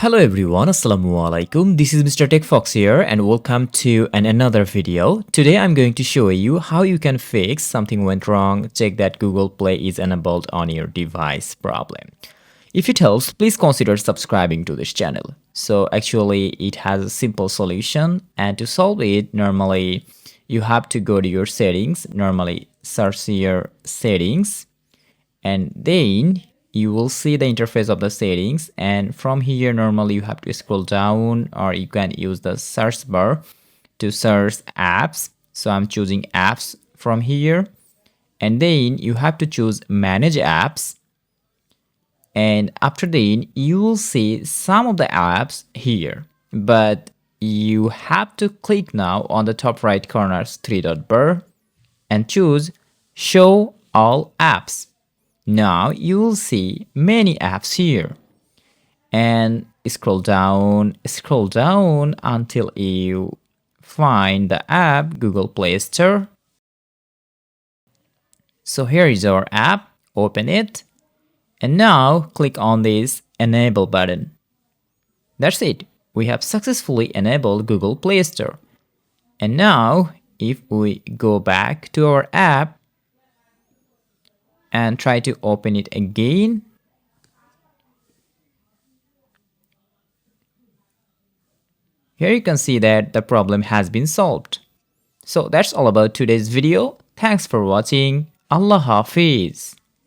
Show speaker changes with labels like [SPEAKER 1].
[SPEAKER 1] Hello everyone, Assalamualaikum. This is Mr. TECHFOX here and welcome to another video. Today I'm going to show you how you can fix something went wrong, check that Google Play is enabled on your device problem. If it helps, please consider subscribing to this channel. So actually it has a simple solution, and to solve it, normally you have to go to your settings, normally search your settings, and then you will see the interface of the settings, and from here normally you have to scroll down, or you can use the search bar to search apps. So I'm choosing apps from here, and then you have to choose manage apps, and after that you will see some of the apps here, but you have to click now on the top right corner's three-dot bar and choose show all apps. Now you will see many apps here, and scroll down until you find the app Google Play Store. So here is our app, open it, and now click on this enable button. That's it, we have successfully enabled Google Play Store. And now if we go back to our app and try to open it again, here you can see that the problem has been solved. So that's all about today's video. Thanks for watching. Allah Hafiz.